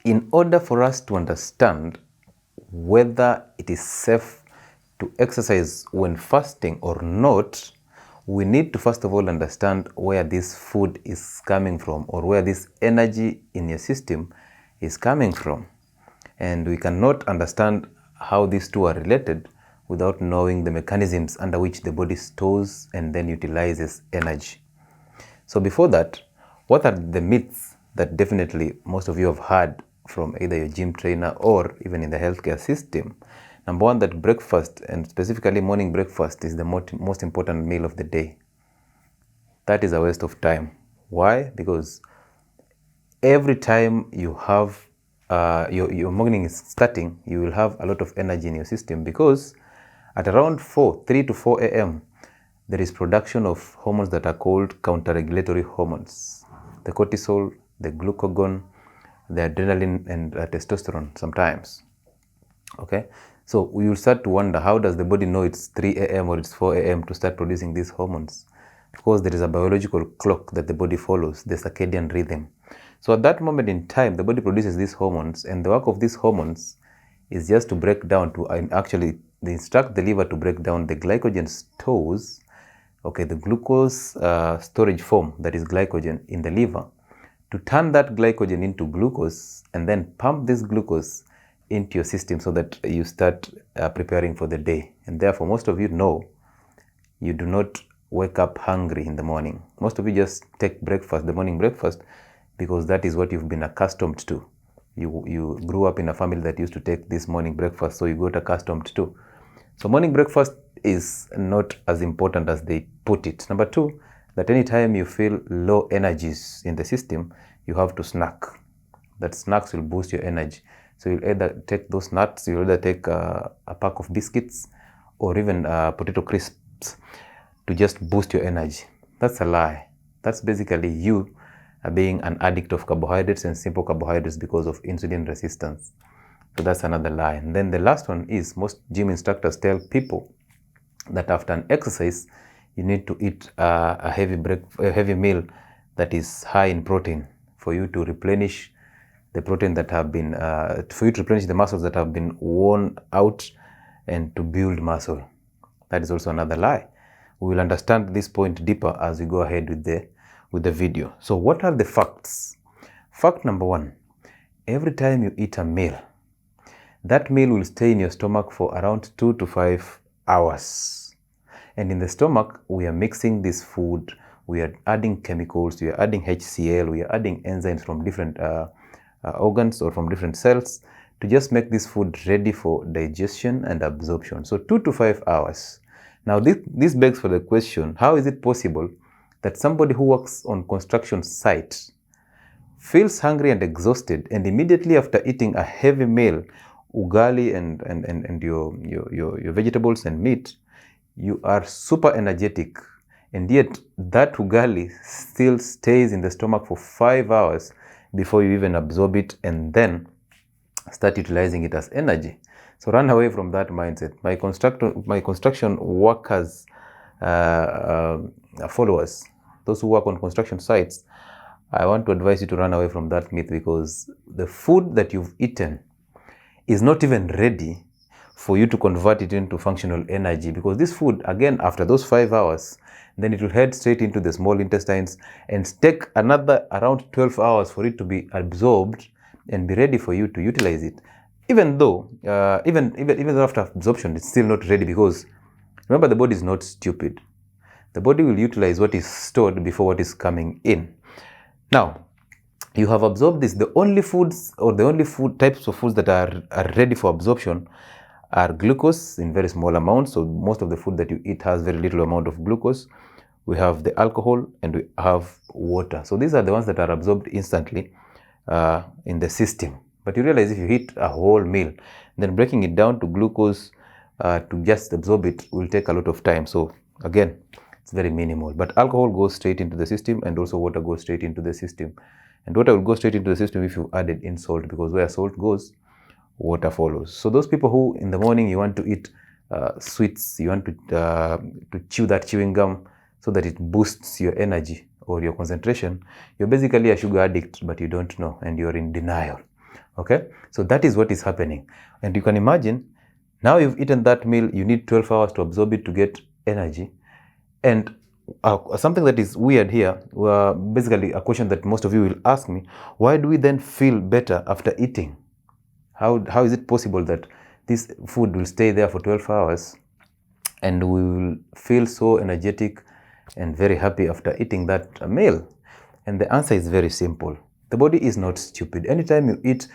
in order for us to understand whether it is safe to exercise when fasting or not, we need to first of all understand where this food is coming from, or where this energy in your system is coming from. And we cannot understand how these two are related without knowing the mechanisms under which the body stores and then utilizes energy. So before that, what are the myths that definitely most of you have heard from either your gym trainer or even in the healthcare system? Number one, that breakfast, and specifically morning breakfast, is the most important meal of the day. That is a waste of time. Why? Because every time you have your morning is starting, you will have a lot of energy in your system, because at around 3 to 4 a.m., there is production of hormones that are called counter-regulatory hormones. The cortisol, the glucagon, the adrenaline, and testosterone sometimes. Okay? So we will start to wonder, how does the body know it's 3 a.m. or it's 4 a.m. to start producing these hormones? Of course, there is a biological clock that the body follows, the circadian rhythm. So at that moment in time, the body produces these hormones, and the work of these hormones is just to break down, actually they instruct the liver to break down the glycogen stores, okay, the glucose storage form, that is glycogen in the liver, to turn that glycogen into glucose and then pump this glucose into your system so that you start preparing for the day. And therefore, most of you know you do not wake up hungry in the morning. Most of you just take breakfast, the morning breakfast, because that is what you've been accustomed to. You grew up in a family that used to take this morning breakfast, so you got accustomed to. So morning breakfast is not as important as they put it. Number two, that anytime you feel low energies in the system, you have to snack. That snacks will boost your energy. So you'll either take those nuts, you'll either take a pack of biscuits, or even potato crisps to just boost your energy. That's a lie. That's basically you being an addict of carbohydrates and simple carbohydrates because of insulin resistance. So that's another lie. And then the last one is, most gym instructors tell people that after an exercise, you need to eat a heavy meal that is high in protein for you to replenish the protein that have been, for you to replenish the muscles that have been worn out and to build muscle. That is also another lie. We will understand this point deeper as we go ahead with the video. So what are the facts? Fact number one, every time you eat a meal, that meal will stay in your stomach for around 2 to 5 hours. And in the stomach, we are mixing this food, we are adding chemicals, we are adding HCl, we are adding enzymes from different organs or from different cells to just make this food ready for digestion and absorption. So 2 to 5 hours. Now this begs for the question, how is it possible that somebody who works on construction site feels hungry and exhausted, and immediately after eating a heavy meal, ugali and your vegetables and meat, you are super energetic, and yet that ugali still stays in the stomach for 5 hours before you even absorb it and then start utilizing it as energy. So run away from that mindset. My construction workers, followers, those who work on construction sites, I want to advise you to run away from that myth, because the food that you've eaten is not even ready for you to convert it into functional energy, because this food, again, after those 5 hours, then it will head straight into the small intestines and take another around 12 hours for it to be absorbed and be ready for you to utilize it. Even though after absorption, it's still not ready, because remember, the body is not stupid. The body will utilize what is stored before what is coming in. Now, you have absorbed this. The only foods, or the only food types of foods that are ready for absorption are glucose in very small amounts. So most of the food that you eat has very little amount of glucose. We have the alcohol, and we have water. So these are the ones that are absorbed instantly in the system. But you realize if you eat a whole meal, then breaking it down to glucose to just absorb it will take a lot of time. So again, it's very minimal. But alcohol goes straight into the system, and also water goes straight into the system. And water will go straight into the system if you added in salt, because where salt goes, water follows. So those people who in the morning you want to eat sweets, you want to chew that chewing gum so that it boosts your energy or your concentration, you're basically a sugar addict, but you don't know, and you're in denial. Okay, so that is what is happening. And you can imagine, now you've eaten that meal, you need 12 hours to absorb it to get energy. And something that is weird here, basically a question that most of you will ask me, why do we then feel better after eating? How is it possible that this food will stay there for 12 hours and we will feel so energetic and very happy after eating that meal? And the answer is very simple. The body is not stupid. Anytime you eat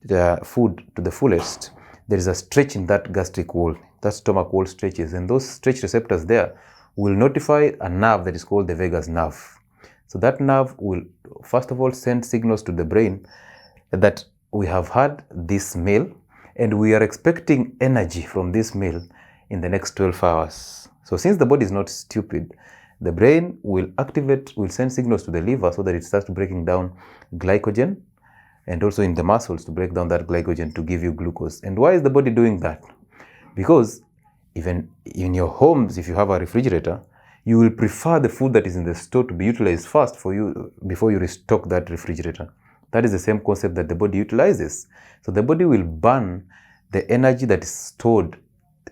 the food to the fullest, there is a stretch in that gastric wall. That stomach wall stretches, and those stretch receptors there will notify a nerve that is called the vagus nerve. So that nerve will first of all send signals to the brain that we have had this meal and we are expecting energy from this meal in the next 12 hours. So since the body is not stupid, the brain will send signals to the liver so that it starts breaking down glycogen, and also in the muscles to break down that glycogen to give you glucose. And why is the body doing that? Because even in your homes, if you have a refrigerator, you will prefer the food that is in the store to be utilized first for you before you restock that refrigerator. That is the same concept that the body utilizes. So the body will burn the energy that is stored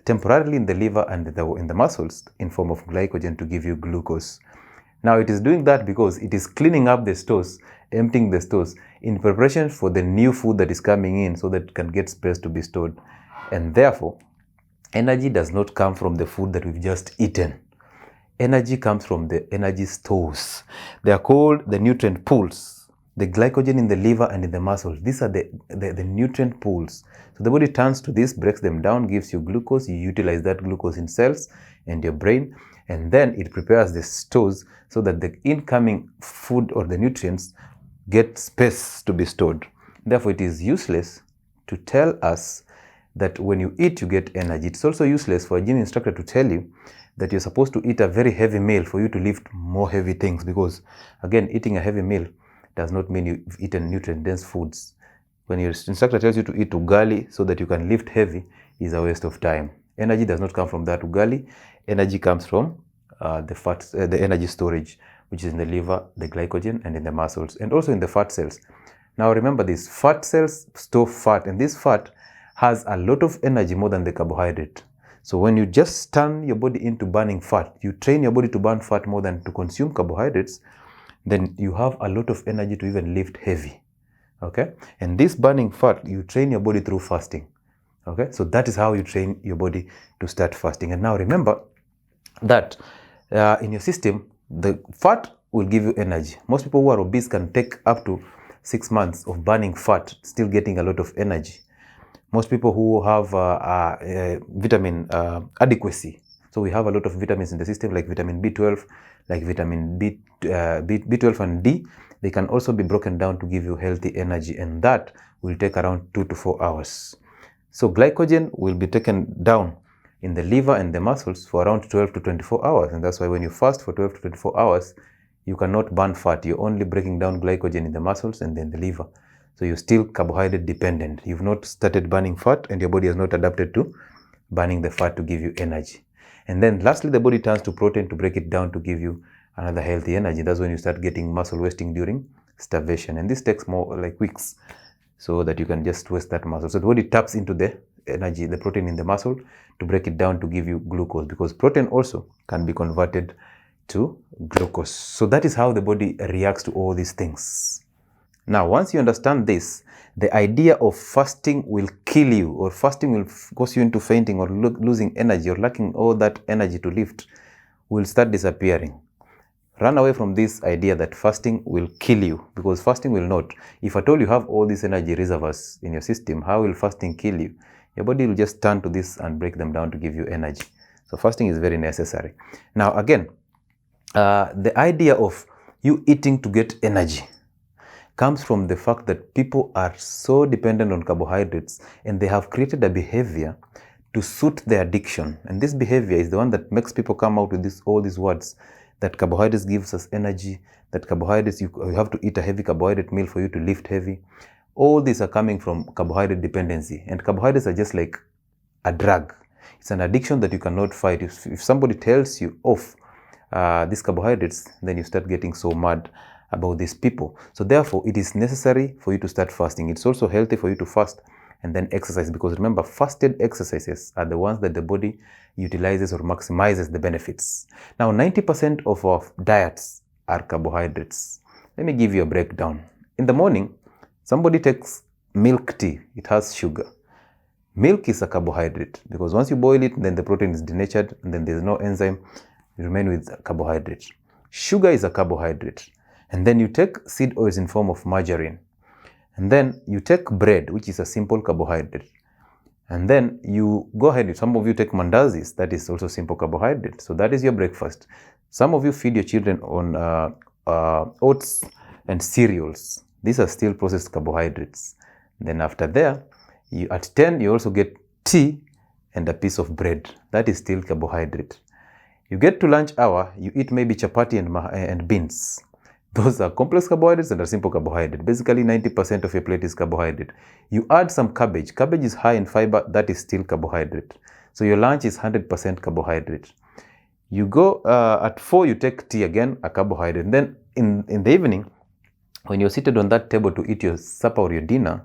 temporarily in the liver and in the muscles in form of glycogen to give you glucose. Now it is doing that because it is cleaning up the stores, emptying the stores in preparation for the new food that is coming in so that it can get space to be stored. And therefore, energy does not come from the food that we've just eaten. Energy comes from the energy stores. They are called the nutrient pools. The glycogen in the liver and in the muscles, these are the nutrient pools. So the body turns to this, breaks them down, gives you glucose. You utilize that glucose in cells and your brain, and then it prepares the stores so that the incoming food or the nutrients get space to be stored. Therefore, it is useless to tell us that when you eat, you get energy. It's also useless for a gym instructor to tell you that you're supposed to eat a very heavy meal for you to lift more heavy things, because again, eating a heavy meal does not mean you've eaten nutrient-dense foods. When your instructor tells you to eat ugali so that you can lift heavy, is a waste of time. Energy does not come from that ugali. Energy comes from the energy storage, which is in the liver, the glycogen, and in the muscles, and also in the fat cells. Now remember this, fat cells store fat, and this fat has a lot of energy more than the carbohydrate. So when you just turn your body into burning fat, you train your body to burn fat more than to consume carbohydrates, then you have a lot of energy to even lift heavy. Okay, and this burning fat, you train your body through fasting. Okay, so that is how you train your body to start fasting. And now remember that in your system, the fat will give you energy. Most people who are obese can take up to 6 months of burning fat, still getting a lot of energy. Most people who have vitamin adequacy, so we have a lot of vitamins in the system, like vitamin B12, like vitamin B12 and D, they can also be broken down to give you healthy energy, and that will take around 2 to 4 hours. So glycogen will be taken down in the liver and the muscles for around 12 to 24 hours, and that's why when you fast for 12 to 24 hours, you cannot burn fat. You're only breaking down glycogen in the muscles and then the liver. So you're still carbohydrate dependent. You've not started burning fat, and your body has not adapted to burning the fat to give you energy. And then lastly, the body turns to protein to break it down to give you another healthy energy. That's when you start getting muscle wasting during starvation. And this takes more like weeks, so that you can just waste that muscle. So the body taps into the energy, the protein in the muscle, to break it down to give you glucose, because protein also can be converted to glucose. So that is how the body reacts to all these things. Now, once you understand this, the idea of fasting will kill you, or fasting will cause you into fainting or losing energy or lacking all that energy to lift, will start disappearing. Run away from this idea that fasting will kill you, because fasting will not. If at all you have all these energy reservoirs in your system, how will fasting kill you? Your body will just turn to this and break them down to give you energy. So fasting is very necessary. Now again, the idea of you eating to get energy comes from the fact that people are so dependent on carbohydrates, and they have created a behavior to suit their addiction. And this behavior is the one that makes people come out with all these words, that carbohydrates gives us energy, that carbohydrates, you have to eat a heavy carbohydrate meal for you to lift heavy. All these are coming from carbohydrate dependency, and carbohydrates are just like a drug. It's an addiction that you cannot fight. If somebody tells you off these carbohydrates, then you start getting so mad about these people. So therefore, it is necessary for you to start fasting. It's also healthy for you to fast and then exercise, because remember, fasted exercises are the ones that the body utilizes or maximizes the benefits. Now, 90% of our diets are carbohydrates. Let me give you a breakdown. In the morning, somebody takes milk tea. It has sugar. Milk is a carbohydrate because once you boil it, then the protein is denatured and then there's no enzyme. You remain with carbohydrate. Sugar is a carbohydrate. And then you take seed oils in form of margarine. And then you take bread, which is a simple carbohydrate. And then you go ahead, some of you take mandazis, that is also simple carbohydrate. So that is your breakfast. Some of you feed your children on oats and cereals. These are still processed carbohydrates. Then after there, at 10, you also get tea and a piece of bread. That is still carbohydrate. You get to lunch hour, you eat maybe chapati and beans. Those are complex carbohydrates and a simple carbohydrate. Basically, 90% of your plate is carbohydrate. You add some cabbage. Cabbage is high in fiber. That is still carbohydrate. So your lunch is 100% carbohydrate. You go at 4, you take tea again, a carbohydrate. And then in the evening, when you're seated on that table to eat your supper or your dinner,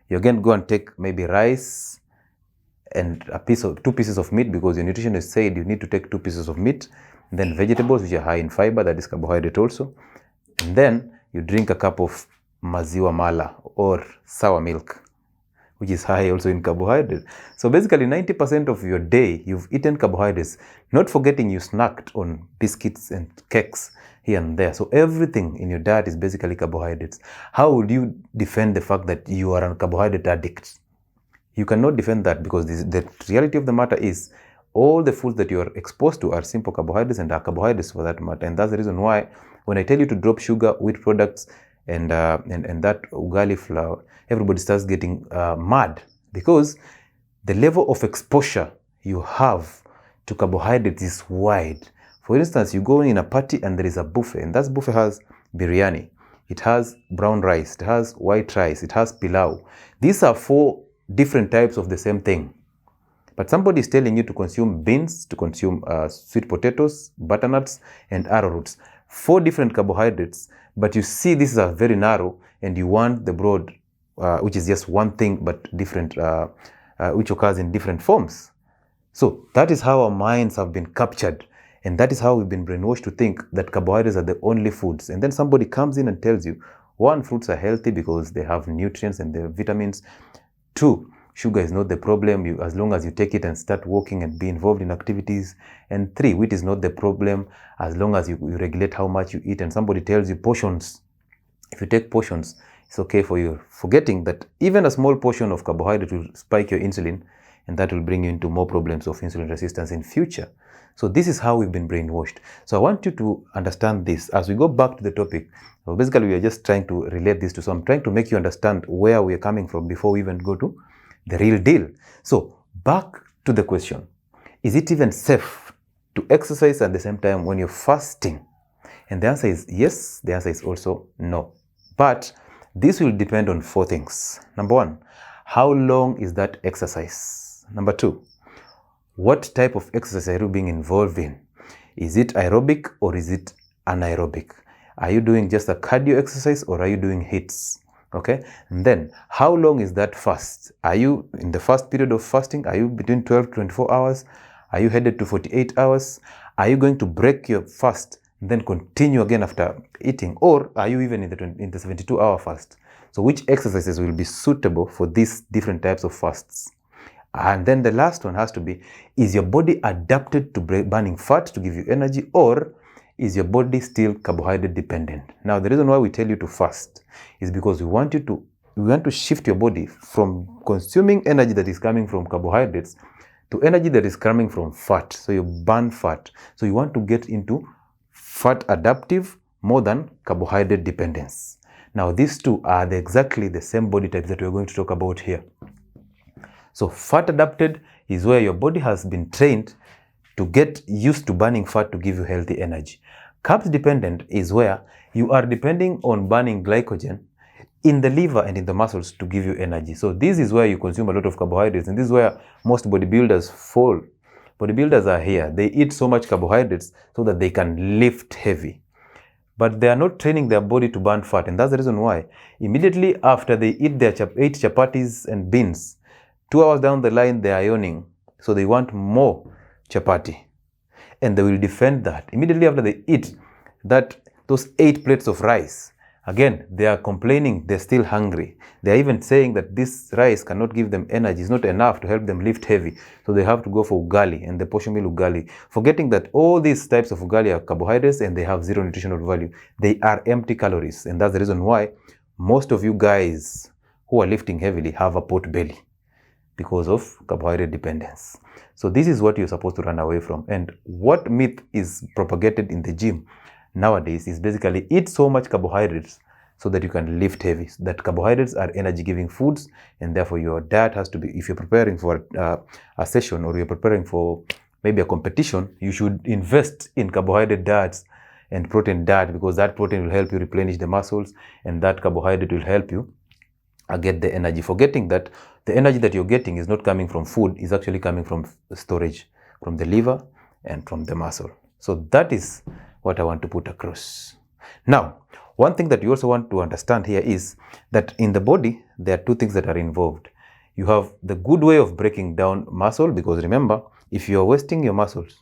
you again go and take maybe rice and 2 pieces of meat, because your nutritionist said you need to take 2 pieces of meat. And then vegetables, which are high in fiber, that is carbohydrate also. And then you drink a cup of maziwa mala or sour milk, which is high also in carbohydrate. So basically 90% of your day, you've eaten carbohydrates, not forgetting you snacked on biscuits and cakes here and there. So everything in your diet is basically carbohydrates. How would you defend the fact that you are a carbohydrate addict? You cannot defend that, because the reality of the matter is all the foods that you are exposed to are simple carbohydrates and are carbohydrates for that matter. And that's the reason why when I tell you to drop sugar, wheat products, and that ugali flour, everybody starts getting mad, because the level of exposure you have to carbohydrates is wide. For instance, you go in a party and there is a buffet, and that buffet has biryani, it has brown rice, it has white rice, it has pilau. These are 4 different types of the same thing. But somebody is telling you to consume beans, to consume sweet potatoes, butternuts, and arrowroots. 4 different carbohydrates, but you see this is very narrow, and you want the broad, which is just one thing but different, which occurs in different forms. So that is how our minds have been captured, and that is how we've been brainwashed to think that carbohydrates are the only foods. And then somebody comes in and tells you, 1, fruits are healthy because they have nutrients and they have vitamins. 2, sugar is not the problem, as long as you take it and start walking and be involved in activities. And 3, wheat is not the problem, as long as you regulate how much you eat. And somebody tells you portions. If you take portions, it's okay for you, forgetting that even a small portion of carbohydrate will spike your insulin, and that will bring you into more problems of insulin resistance in future. So this is how we've been brainwashed. So I want you to understand this. As we go back to the topic, well, basically we are just trying to relate this to, so I'm trying to make you understand where we are coming from before we even go to the real deal. So back to the question, is it even safe to exercise at the same time when you're fasting? And the answer is yes, the answer is also no. But this will depend on 4 things. Number 1, how long is that exercise? Number 2, what type of exercise are you being involved in? Is it aerobic or is it anaerobic? Are you doing just a cardio exercise or are you doing HIITs? Okay, and then how long is that fast? Are you in the first period of fasting? Are you between 12 to 24 hours? Are you headed to 48 hours? Are you going to break your fast and then continue again after eating? Or are you even in the 72-hour fast? So which exercises will be suitable for these different types of fasts? And then the last one has to be, is your body adapted to burning fat to give you energy, or is your body still carbohydrate dependent? Now, the reason why we tell you to fast is because we want to shift your body from consuming energy that is coming from carbohydrates to energy that is coming from fat. So you burn fat. So you want to get into fat adaptive more than carbohydrate dependence. Now, these two are exactly the same body types that we're going to talk about here. So fat adapted is where your body has been trained to get used to burning fat to give you healthy energy. Carbs dependent is where you are depending on burning glycogen in the liver and in the muscles to give you energy. So this is where you consume a lot of carbohydrates, and this is where most bodybuilders fall. Bodybuilders are here. They eat so much carbohydrates so that they can lift heavy. but they are not training their body to burn fat. And that's the reason why immediately after they eat their 8 chapatis and beans, 2 hours down the line, they are yawning. So they want more chapati. And they will defend that. Immediately after they eat those 8 plates of rice, again, they are complaining they're still hungry. They are even saying that this rice cannot give them energy. It's not enough to help them lift heavy. So they have to go for ugali and the portion meal ugali, forgetting that all these types of ugali are carbohydrates and they have zero nutritional value. They are empty calories. And that's the reason why most of you guys who are lifting heavily have a pot belly, because of carbohydrate dependence. So this is what you're supposed to run away from. And what myth is propagated in the gym nowadays is basically eat so much carbohydrates so that you can lift heavy. That carbohydrates are energy giving foods, and therefore your diet has to be, if you're preparing for a session or you're preparing for maybe a competition, you should invest in carbohydrate diets and protein diet, because that protein will help you replenish the muscles and that carbohydrate will help you get the energy, forgetting that the energy that you're getting is not coming from food, is actually coming from storage, from the liver and from the muscle. So that is what I want to put across. Now, one thing that you also want to understand here is that in the body, there are 2 things that are involved. You have the good way of breaking down muscle, because remember, if you are wasting your muscles,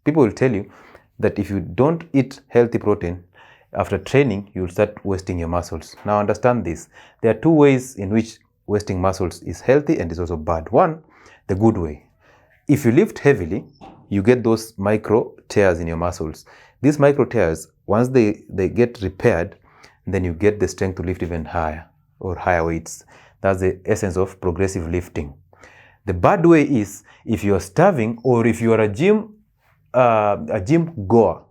people will tell you that if you don't eat healthy protein, after training, you will start wasting your muscles. Now understand this. There are 2 ways in which wasting muscles is healthy and is also bad. One, the good way. If you lift heavily, you get those micro tears in your muscles. These micro tears, once they get repaired, then you get the strength to lift even higher or higher weights. That's the essence of progressive lifting. The bad way is if you are starving or if you are a gym goer.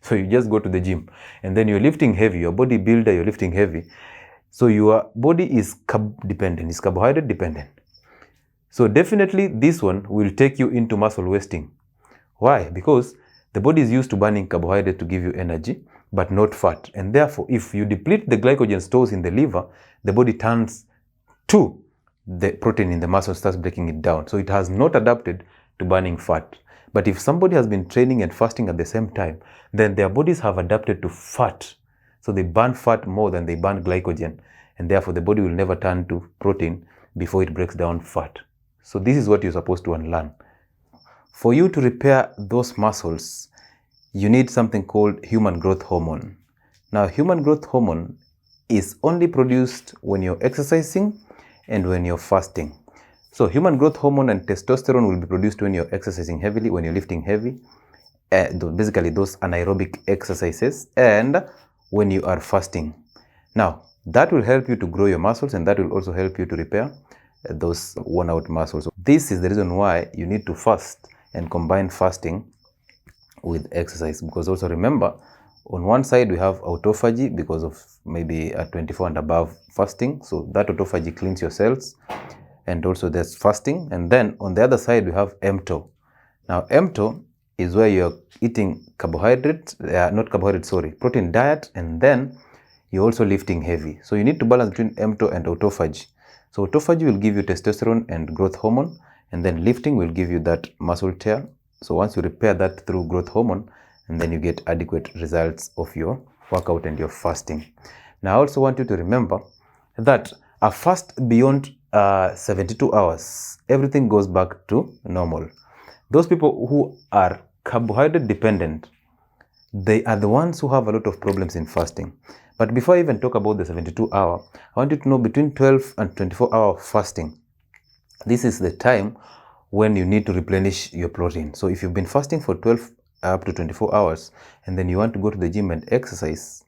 So you just go to the gym and then you're lifting heavy, you're a bodybuilder, you're lifting heavy. So your body is carb dependent, is carbohydrate dependent. So definitely this one will take you into muscle wasting. Why? Because the body is used to burning carbohydrate to give you energy, but not fat. And therefore, if you deplete the glycogen stores in the liver, the body turns to the protein in the muscle, starts breaking it down. So it has not adapted to burning fat. But if somebody has been training and fasting at the same time, then their bodies have adapted to fat. So they burn fat more than they burn glycogen. And therefore, the body will never turn to protein before it breaks down fat. So this is what you're supposed to unlearn. For you to repair those muscles, you need something called human growth hormone. Now, human growth hormone is only produced when you're exercising and when you're fasting. So human growth hormone and testosterone will be produced when you're exercising heavily, when you're lifting heavy, basically those anaerobic exercises, and when you are fasting. Now, that will help you to grow your muscles, and that will also help you to repair those worn out muscles. So this is the reason why you need to fast and combine fasting with exercise, because also remember, on one side we have autophagy because of maybe a 24 and above fasting. So that autophagy cleans your cells, and also there's fasting. And then on the other side we have mTOR. Now mTOR is where you're eating protein diet, and then you're also lifting heavy. So you need to balance between mTOR and autophagy. So autophagy will give you testosterone and growth hormone, and then lifting will give you that muscle tear. So once you repair that through growth hormone, and then you get adequate results of your workout and your fasting. Now I also want you to remember that a fast beyond 72 hours, everything goes back to normal. Those people who are carbohydrate dependent, they are the ones who have a lot of problems in fasting. But before I even talk about the 72 hour, I want you to know between 12 and 24 hour fasting, this is the time when you need to replenish your protein. So if you've been fasting for 12 up to 24 hours and then you want to go to the gym and exercise,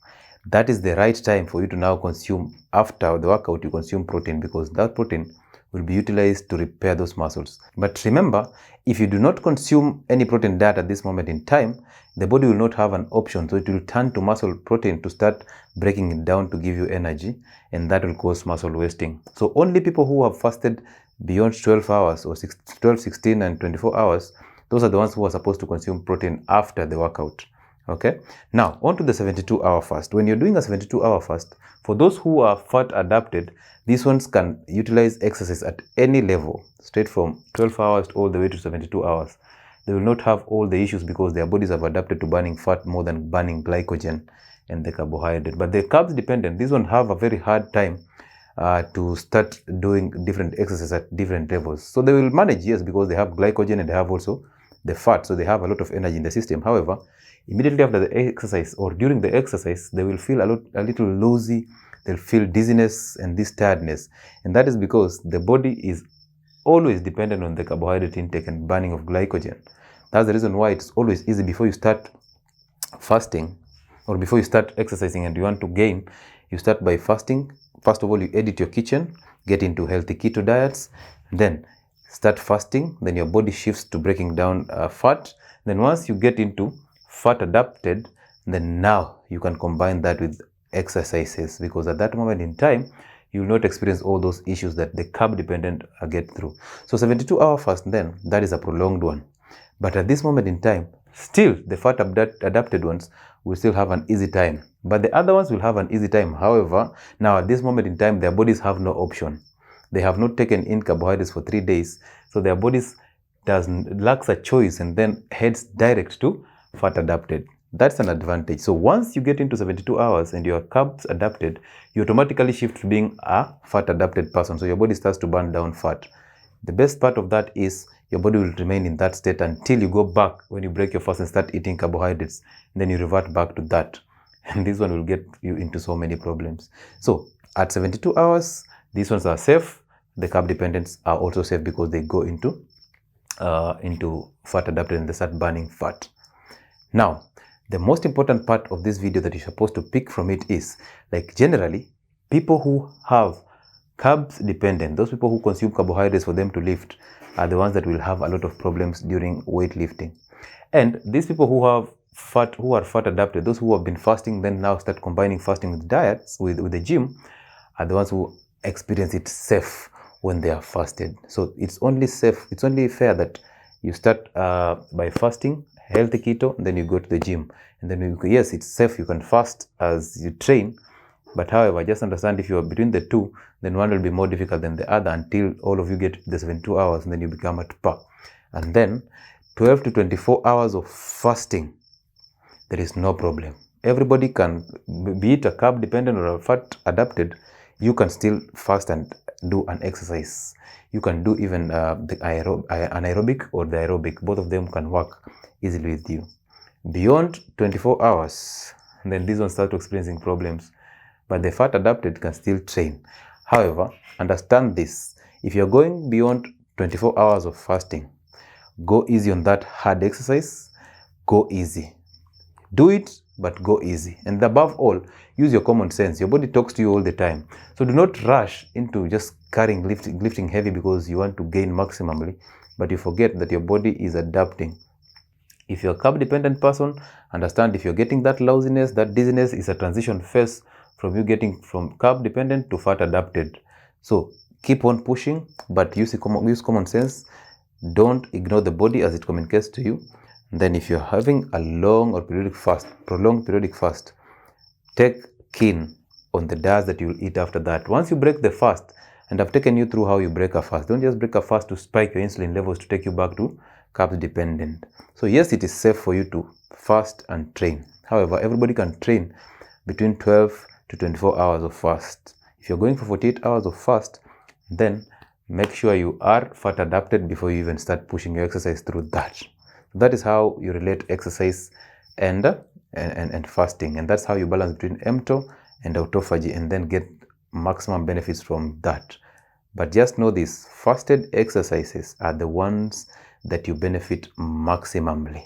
that is the right time for you to now consume, after the workout, you consume protein, because that protein will be utilized to repair those muscles. But remember, if you do not consume any protein diet at this moment in time, the body will not have an option. So it will turn to muscle protein to start breaking it down to give you energy, and that will cause muscle wasting. So only people who have fasted beyond 12 hours or 12, 16 and 24 hours, those are the ones who are supposed to consume protein after the workout. Okay, now on to the 72-hour fast. When you're doing a 72-hour fast, for those who are fat adapted, these ones can utilize exercise at any level, straight from 12 hours all the way to 72 hours. They will not have all the issues because their bodies have adapted to burning fat more than burning glycogen. and the carbohydrate. But the carbs dependent, these ones have a very hard time to start doing different exercises at different levels. So they will manage, yes, because they have glycogen and they have also the fat, so they have a lot of energy in the system. However, immediately after the exercise or during the exercise, they will feel a little loosey, they'll feel dizziness and this tiredness. And that is because the body is always dependent on the carbohydrate intake and burning of glycogen. That's the reason why it's always easy before you start fasting or before you start exercising and you want to gain, you start by fasting. First of all, you edit your kitchen, get into healthy keto diets, then start fasting, then your body shifts to breaking down fat. Then once you get into fat adapted, then now you can combine that with exercises, because at that moment in time, you will not experience all those issues that the carb dependent get through. So 72-hour fast, then that is a prolonged one. But at this moment in time, still the fat adapted ones will still have an easy time, but the other ones will have an easy time. However, now at this moment in time, their bodies have no option. They have not taken in carbohydrates for 3 days, so their bodies lacks a choice and then heads direct to fat adapted. That's an advantage. So once you get into 72 hours and your carbs adapted, you automatically shift to being a fat adapted person. So your body starts to burn down fat. The best part of that is your body will remain in that state until you go back when you break your fast and start eating carbohydrates. And then you revert back to that. And this one will get you into so many problems. So at 72 hours, these ones are safe. The carb dependents are also safe because they go into fat adapted and they start burning fat. Now, the most important part of this video that you're supposed to pick from it is, like, generally, people who have carbs dependent, those people who consume carbohydrates for them to lift, are the ones that will have a lot of problems during weightlifting. And these people who are fat adapted, those who have been fasting, then now start combining fasting with diets, with the gym, are the ones who experience it safe when they are fasted. So it's only fair that you start by fasting, healthy keto, and then you go to the gym. And then yes, it's safe, you can fast as you train, but however, just understand if you are between the two, then one will be more difficult than the other until all of you get the 72 hours and then you become at par. And then 12 to 24 hours of fasting, there is no problem. Everybody can, be it a carb dependent or a fat adapted, you can still fast and do an exercise. You can do even the anaerobic or the aerobic. Both of them can work easily with you. Beyond 24 hours, then these ones start experiencing problems. But the fat adapted can still train. However, understand this. If you're going beyond 24 hours of fasting, go easy on that hard exercise. Go easy. Do it, but go easy. And above all, use your common sense. Your body talks to you all the time. So do not rush into just carrying, lifting heavy because you want to gain maximally, but you forget that your body is adapting. If you're a carb dependent person, understand if you're getting that lousiness, that dizziness is a transition phase from you getting from carb dependent to fat adapted. So keep on pushing, but use common sense. Don't ignore the body as it communicates to you. Then if you're having a long or prolonged periodic fast, take keen on the diets that you'll eat after that. Once you break the fast, and I've taken you through how you break a fast, don't just break a fast to spike your insulin levels to take you back to carbs dependent. So yes, it is safe for you to fast and train. However, everybody can train between 12 to 24 hours of fast. If you're going for 48 hours of fast, then make sure you are fat adapted before you even start pushing your exercise through that. That is how you relate exercise and fasting, and that's how you balance between mTOR and autophagy and then get maximum benefits from that. But just know this, fasted exercises are the ones that you benefit maximally.